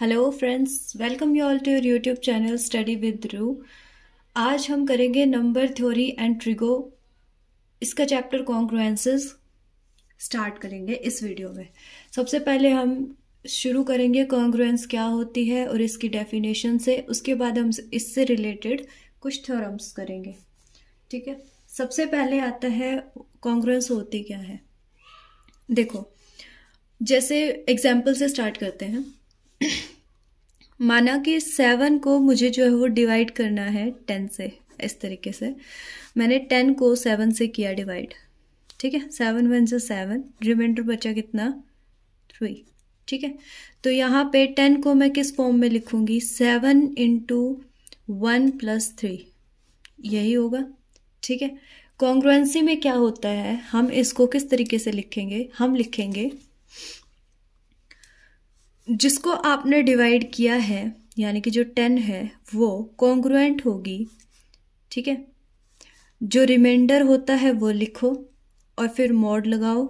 Hello friends, welcome you all to your YouTube channel study with Ru. आज हम करेंगे number theory and trigo, इसका chapter congruences start करेंगे इस वीडियो में। सबसे पहले हम शुरू करेंगे कॉन्ग्रुएंस क्या होती है और इसकी डेफिनेशन से। उसके बाद हम इससे रिलेटेड कुछ थ्योरम्स करेंगे। ठीक है, सबसे पहले आता है कॉन्ग्रुएंस होती क्या है। देखो, जैसे एग्जाम्पल से स्टार्ट करते हैं। माना कि 7 को मुझे जो है वो डिवाइड करना है 10 से। इस तरीके से मैंने 10 को 7 से किया डिवाइड। ठीक है, 7 1 से 7, रिमाइंडर बचा कितना 3। ठीक है, तो यहाँ पे 10 को मैं किस फॉर्म में लिखूंगी, 7 इंटू 1 प्लस 3, यही होगा। ठीक है, कॉन्ग्रुएंसी में क्या होता है, हम इसको किस तरीके से लिखेंगे, हम लिखेंगे जिसको आपने डिवाइड किया है यानी कि जो 10 है वो कॉन्ग्रुएंट होगी। ठीक है, जो रिमाइंडर होता है वो लिखो और फिर मॉड लगाओ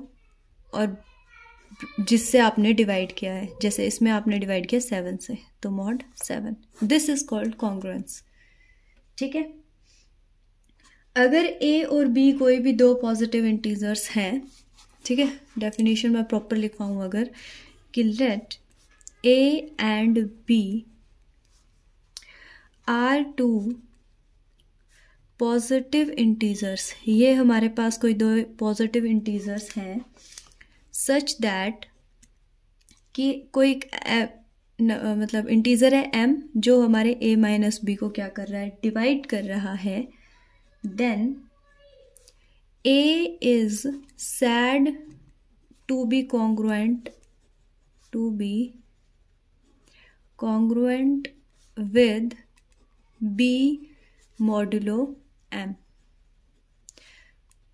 और जिससे आपने डिवाइड किया है, जैसे इसमें आपने डिवाइड किया 7 से तो mod 7। This is called congruence. ठीक है, अगर ए और बी कोई भी दो पॉजिटिव इंटीजर्स हैं, ठीक है, डेफिनेशन में प्रॉपर लिखवाऊं अगर कि let A and B are two positive integers, ये हमारे पास कोई दो पॉजिटिव इंटीजर्स हैं, सच दैट कि कोई मतलब इंटीजर है m जो हमारे a माइनस बी को क्या कर रहा है, डिवाइड कर रहा है। देन a इज said to be congruent with b modulo m।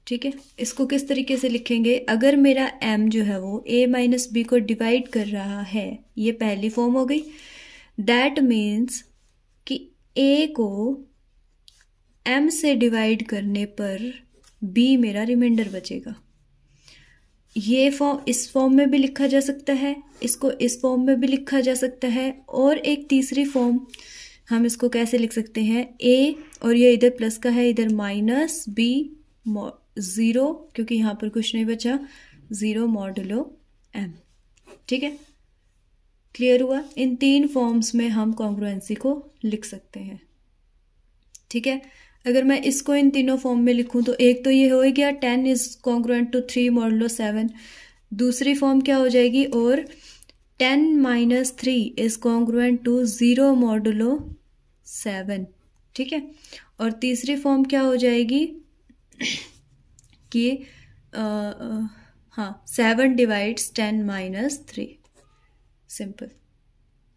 ठीक है, इसको किस तरीके से लिखेंगे, अगर मेरा m जो है वो a माइनस बी को डिवाइड कर रहा है, ये पहली फॉर्म हो गई। दैट मीन्स कि a को m से डिवाइड करने पर b मेरा रिमाइंडर बचेगा। ये फॉर्म इस फॉर्म में भी लिखा जा सकता है, इसको इस फॉर्म में भी लिखा जा सकता है, और एक तीसरी फॉर्म हम इसको कैसे लिख सकते हैं, a और ये इधर प्लस का है, इधर माइनस b 0, क्योंकि यहाँ पर कुछ नहीं बचा, 0 मॉडुलो m। ठीक है, क्लियर हुआ। इन तीन फॉर्म्स में हम कॉन्ग्रुएंसी को लिख सकते हैं। ठीक है, अगर मैं इसको इन तीनों फॉर्म में लिखूं तो एक तो ये हो गया 10 इज कॉन्ग्रुएंट टू 3 मॉडुलो 7। दूसरी फॉर्म क्या हो जाएगी, और 10 minus 3 is congruent to 0 modulo 7। ठीक है, और तीसरी फॉर्म क्या हो जाएगी कि 7 डिवाइड्स 10 माइनस 3, सिंपल।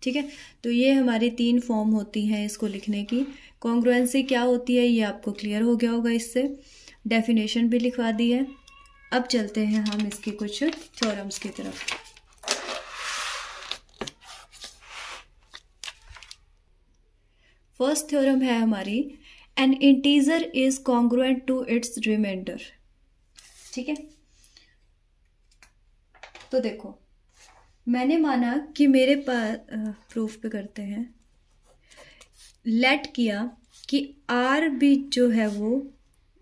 ठीक है, तो ये हमारी 3 फॉर्म होती हैं इसको लिखने की। कॉन्ग्रुएंसी क्या होती है ये आपको क्लियर हो गया होगा, इससे डेफिनेशन भी लिखवा दी है। अब चलते हैं हम इसके कुछ थ्योरम्स की तरफ। फर्स्ट थ्योरम है हमारी, an integer is congruent to its remainder. ठीक है, तो देखो मैंने माना कि मेरे पास प्रूफ पे करते हैं, लेट किया कि आर भी जो है वो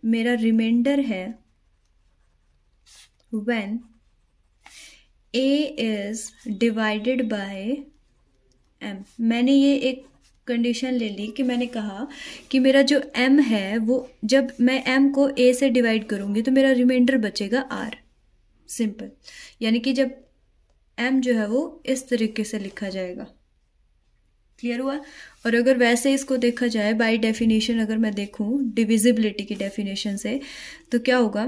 मेरा रिमाइंडर है when A is divided by M. मैंने ये एक कंडीशन ले ली कि मैंने कहा कि मेरा जो m है वो जब मैं m को a से डिवाइड करूंगी तो मेरा रिमाइंडर बचेगा r, सिंपल। यानी कि जब m जो है वो इस तरीके से लिखा जाएगा। क्लियर हुआ। और अगर वैसे इसको देखा जाए बाय डेफिनेशन, अगर मैं देखूं डिविजिबिलिटी की डेफिनेशन से, तो क्या होगा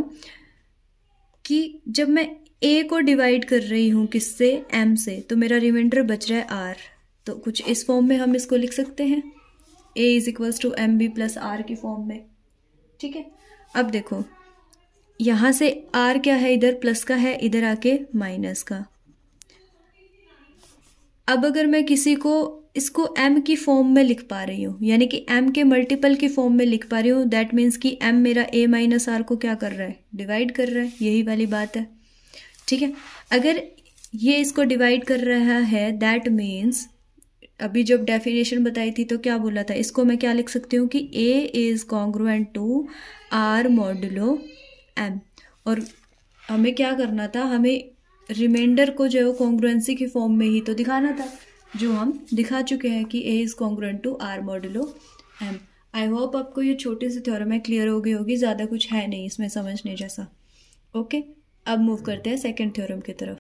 कि जब मैं a को डिवाइड कर रही हूं किससे, m से, तो मेरा रिमाइंडर बच रहा है r। तो कुछ इस फॉर्म में हम इसको लिख सकते हैं, a is equals to M B plus R की फॉर्म में। ठीक है, अब देखो यहां से r क्या है, इधर प्लस का है, इधर आके माइनस का। अब अगर मैं किसी को इसको m की फॉर्म में लिख पा रही हूँ, यानी कि m के मल्टीपल की फॉर्म में लिख पा रही हूँ, दैट मीन्स कि m मेरा a माइनस आर को क्या कर रहा है, डिवाइड कर रहा है, यही वाली बात है। ठीक है, अगर ये इसको डिवाइड कर रहा है दैट मीन्स अभी जब डेफिनेशन बताई थी तो क्या बोला था, इसको मैं क्या लिख सकती हूँ कि A is congruent to R modulo M. और हमें क्या करना था, हमें रिमाइंडर को जो है वो कॉन्ग्रुएंसी की फॉर्म में ही तो दिखाना था, जो हम दिखा चुके हैं कि A is congruent to R modulo M. I hope आपको ये छोटी सी थ्योरम है क्लियर हो गई होगी, ज़्यादा कुछ है नहीं इसमें समझने जैसा। ओके, अब मूव करते हैं सेकेंड थ्योरम की तरफ।